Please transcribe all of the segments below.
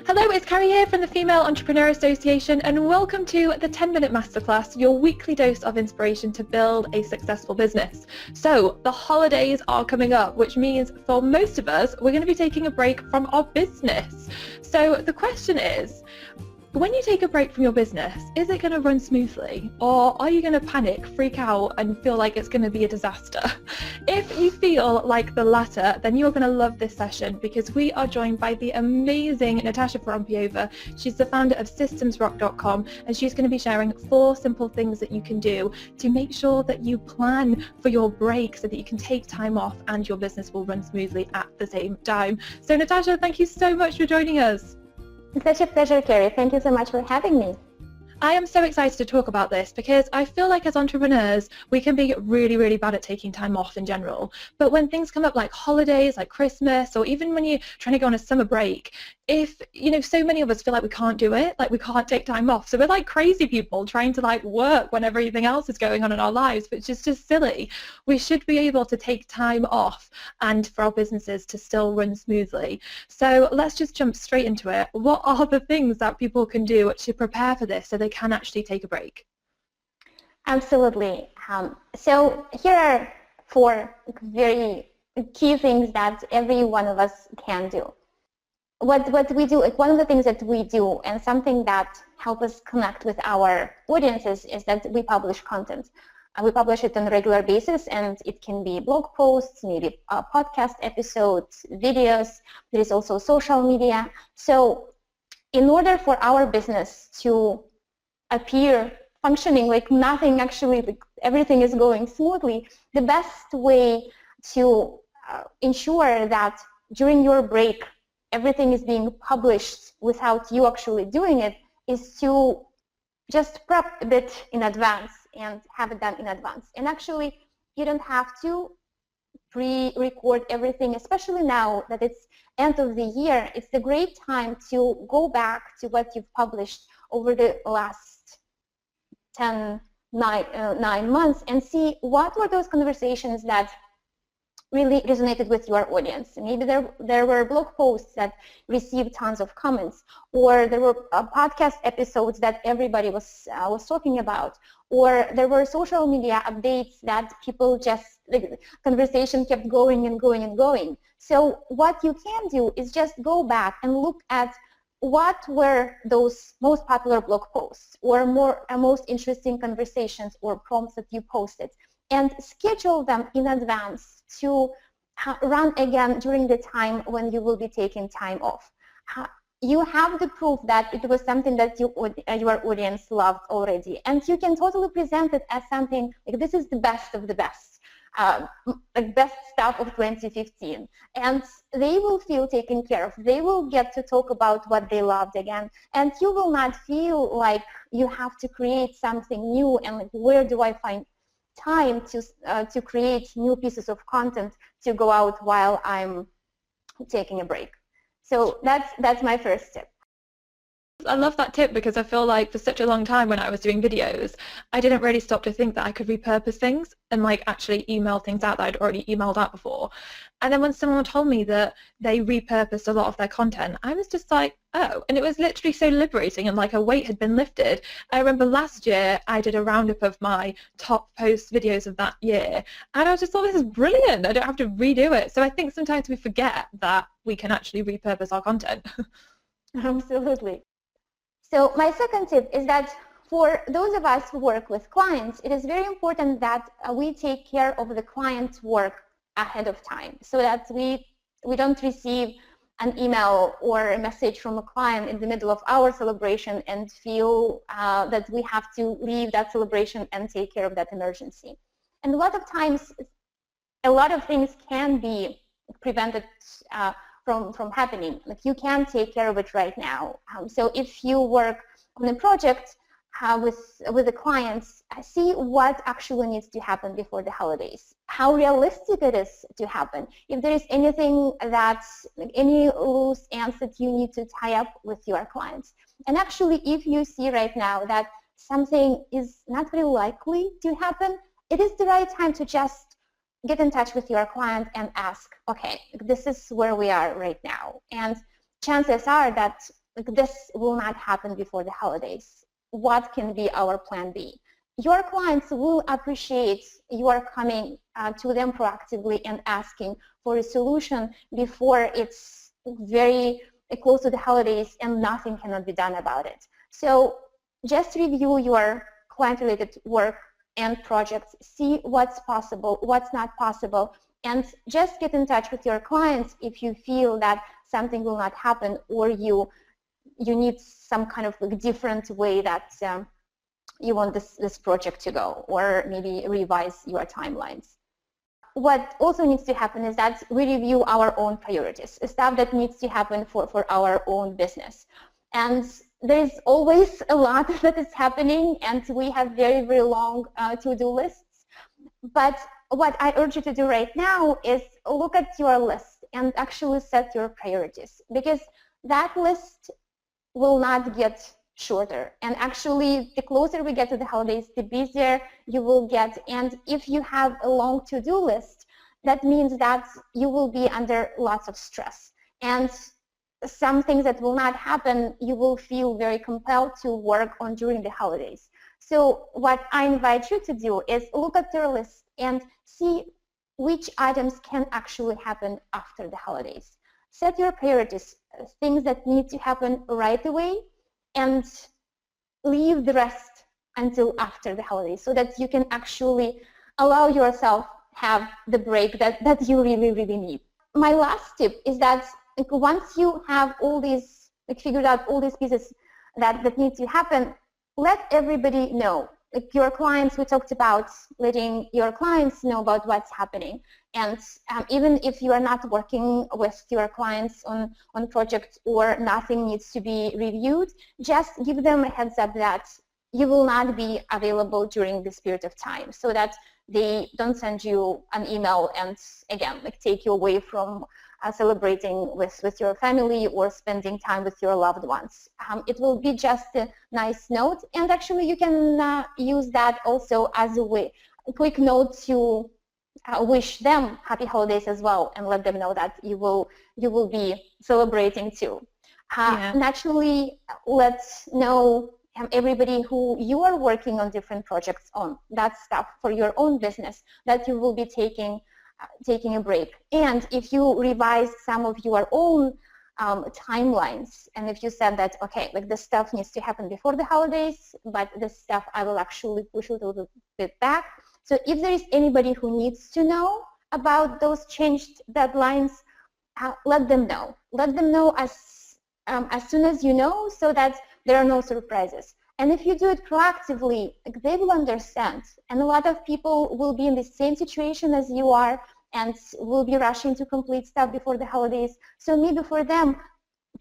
Hello, it's Carrie here from the Female Entrepreneur Association, and welcome to the 10-Minute Masterclass, your weekly dose of inspiration to build a successful business. So the holidays are coming up, which means for most of us, we're going to be taking a break from our business. So the question is, when you take a break from your business, is it going to run smoothly, or are you going to panic, freak out, and feel like it's going to be a disaster? If you feel like the latter, then you're going to love this session, because we are joined by the amazing Natasha Vorompiova. She's the founder of systemsrock.com, and she's going to be sharing 4 simple things that you can do to make sure that you plan for your break so that you can take time off and your business will run smoothly at the same time. So Natasha, thank you so much for joining us. It's such a pleasure, Carrie. Thank you so much for having me. I am so excited to talk about this because I feel like as entrepreneurs, we can be really, really bad at taking time off in general. But when things come up like holidays, like Christmas, or even when you're trying to go on a summer break, if, so many of us feel like we can't do it, like we can't take time off. So we're like crazy people trying to work when everything else is going on in our lives, which is just silly. We should be able to take time off and for our businesses to still run smoothly. So let's just jump straight into it. What are the things that people can do to prepare for this so they can actually take a break? Absolutely. So here are 4 very key things that every one of us can do. What we do, one of the things that we do, and something that helps us connect with our audiences, is that we publish content. We publish it on a regular basis, and it can be blog posts, maybe podcast episodes, videos. There is also social media. So in order for our business to appear functioning like nothing, actually like everything is going smoothly, the best way to ensure that during your break everything is being published without you actually doing it is to just prep a bit in advance and have it done in advance. And actually you don't have to pre-record everything, especially now that it's end of the year. It's a great time to go back to what you've published over the last 9 months and see what were those conversations that really resonated with your audience. Maybe there were blog posts that received tons of comments, or there were podcast episodes that everybody was talking about, or there were social media updates that people just, the conversation kept going and going and going. So what you can do is just go back and look at what were those most popular blog posts or most interesting conversations or prompts that you posted, and schedule them in advance to run again during the time when you will be taking time off. You have the proof that it was something that your audience loved already, and you can totally present it as something like this is the best of the best, like best stuff of 2015, and they will feel taken care of. They will get to talk about what they loved again, and you will not feel like you have to create something new and like, where do I find time to create new pieces of content to go out while I'm taking a break. So that's my first tip. I love that tip because I feel like for such a long time when I was doing videos, I didn't really stop to think that I could repurpose things and actually email things out that I'd already emailed out before. And then when someone told me that they repurposed a lot of their content, I was just like, oh, and it was literally so liberating and like a weight had been lifted. I remember last year I did a roundup of my top post videos of that year, and I just thought, this is brilliant. I don't have to redo it. So I think sometimes we forget that we can actually repurpose our content. Absolutely. So my second tip is that for those of us who work with clients, it is very important that we take care of the client's work ahead of time, so that we don't receive an email or a message from a client in the middle of our celebration and feel that we have to leave that celebration and take care of that emergency. And a lot of times, a lot of things can be prevented from happening. Like you can take care of it right now. So if you work on a project with the clients, see what actually needs to happen before the holidays, how realistic it is to happen. If there is anything that's, any loose ends that you need to tie up with your clients, And actually, if you see right now that something is not very likely to happen, it is the right time to just get in touch with your client and ask, okay, this is where we are right now. And chances are that this will not happen before the holidays. What can be our plan B? Your clients will appreciate your coming to them proactively and asking for a solution before it's very close to the holidays and nothing cannot be done about it. So just review your client-related work and projects, see what's possible, what's not possible, and just get in touch with your clients if you feel that something will not happen or you need some kind of like different way that you want this project to go, or maybe revise your timelines. What also needs to happen is that we review our own priorities, stuff that needs to happen for our own business. And there's always a lot that is happening, and we have very, very long to-do lists. But what I urge you to do right now is look at your list and actually set your priorities, because that list will not get shorter. And actually, the closer we get to the holidays, the busier you will get. And if you have a long to-do list, that means that you will be under lots of stress. And some things that will not happen, you will feel very compelled to work on during the holidays. So what I invite you to do is look at your list and see which items can actually happen after the holidays. Set your priorities, things that need to happen right away, and leave the rest until after the holidays so that you can actually allow yourself have the break that you really, really need. My last tip is that once you have all these, figured out all these pieces that need to happen, let everybody know. Like your clients, we talked about letting your clients know about what's happening. And even if you are not working with your clients on projects or nothing needs to be reviewed, just give them a heads up that you will not be available during this period of time, so that they don't send you an email and again, like take you away from celebrating with your family or spending time with your loved ones. It will be just a nice note, and actually you can use that also as a quick note to wish them happy holidays as well, and let them know that you will be celebrating too. Naturally, let's know everybody who you are working on different projects on. That stuff for your own business that you will be taking a break. And if you revise some of your own timelines, and if you said that, okay, like this stuff needs to happen before the holidays, but this stuff I will actually push it a little bit back. So if there is anybody who needs to know about those changed deadlines, let them know. Let them know as soon as you know, so that there are no surprises. And if you do it proactively, they will understand. And a lot of people will be in the same situation as you are and will be rushing to complete stuff before the holidays. So maybe for them,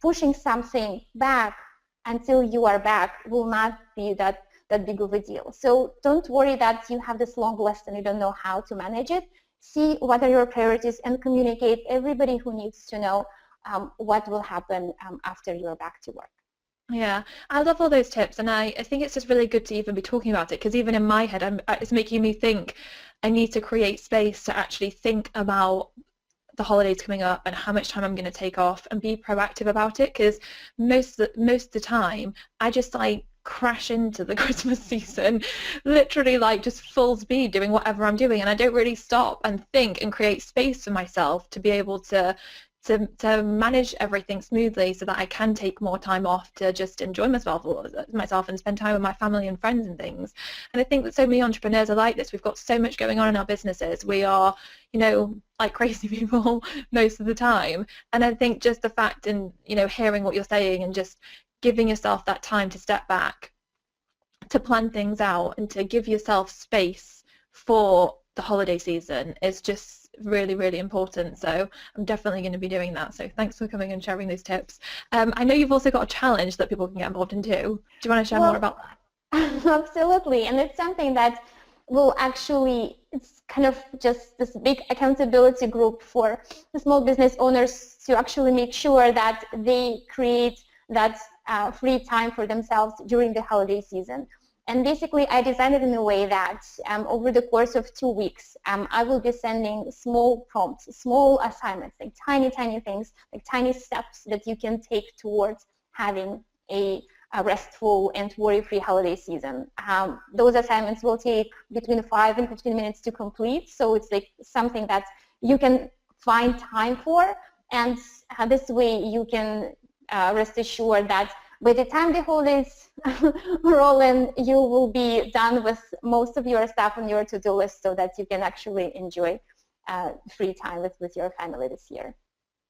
pushing something back until you are back will not be that big of a deal. So don't worry that you have this long list and you don't know how to manage it. See what are your priorities and communicate everybody who needs to know what will happen after you're back to work. Yeah, I love all those tips, and I think it's just really good to even be talking about it, because even in my head, it's making me think I need to create space to actually think about the holidays coming up and how much time I'm going to take off and be proactive about it, because most of the time I just like crash into the Christmas season literally like just full speed doing whatever I'm doing, and I don't really stop and think and create space for myself to be able to manage everything smoothly, so that I can take more time off to just enjoy myself and spend time with my family and friends and things. And I think that so many entrepreneurs are like this. We've got so much going on in our businesses. We are, like crazy people most of the time. And I think just the fact and, hearing what you're saying and just giving yourself that time to step back, to plan things out and to give yourself space for the holiday season is just really, really important. So I'm definitely going to be doing that. So thanks for coming and sharing those tips. I know you've also got a challenge that people can get involved in too. Do you want to share more about that? Absolutely. And it's something that will actually, it's kind of just this big accountability group for the small business owners to actually make sure that they create that free time for themselves during the holiday season. And basically, I designed it in a way that over the course of 2 weeks, I will be sending small prompts, small assignments, like tiny, tiny things, like tiny steps that you can take towards having a restful and worry-free holiday season. Those assignments will take between 5 and 15 minutes to complete, so it's like something that you can find time for, and this way you can rest assured that by the time the holidays roll in, you will be done with most of your stuff on your to-do list so that you can actually enjoy free time with your family this year.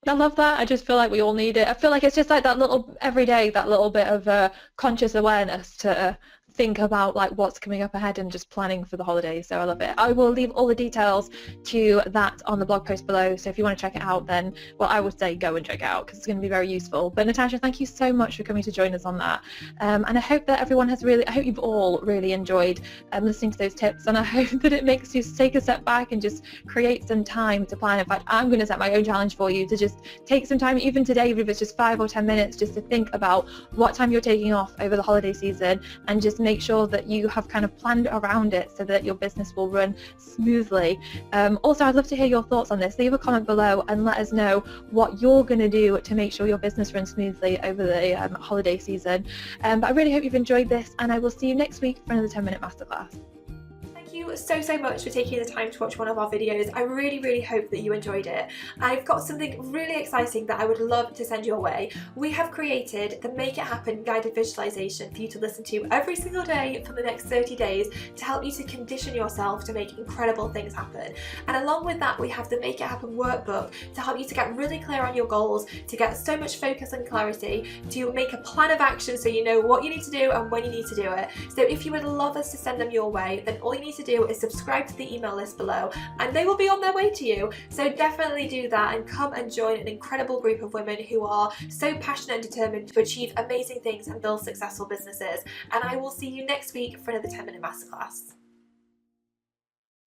I love that. I just feel like we all need it. I feel like it's just like that little, every day, that little bit of conscious awareness to think about like what's coming up ahead and just planning for the holidays. So I love it. I will leave all the details to that on the blog post below. So if you want to check it out, then, well, I would say go and check it out because it's going to be very useful. But Natasha, thank you so much for coming to join us on that. And I hope that everyone has I hope you've all really enjoyed listening to those tips. And I hope that it makes you take a step back and just create some time to plan. In fact, I'm going to set my own challenge for you to just take some time, even today, even if it's just 5 or 10 minutes, just to think about what time you're taking off over the holiday season and just make sure that you have kind of planned around it so that your business will run smoothly. Also, I'd love to hear your thoughts on this. Leave a comment below and let us know what you're going to do to make sure your business runs smoothly over the holiday season. But I really hope you've enjoyed this, and I will see you next week for another 10-minute masterclass. Thank you so much for taking the time to watch one of our videos. I really hope that you enjoyed it. I've got something really exciting that I would love to send your way. We have created the Make It Happen guided visualization for you to listen to every single day for the next 30 days to help you to condition yourself to make incredible things happen. And along with that, we have the Make It Happen workbook to help you to get really clear on your goals, to get so much focus and clarity, to make a plan of action so you know what you need to do and when you need to do it. So if you would love us to send them your way, then all you need to do is subscribe to the email list below and they will be on their way to you. So definitely do that and come and join an incredible group of women who are so passionate and determined to achieve amazing things and build successful businesses. And I will see you next week for another 10-minute masterclass.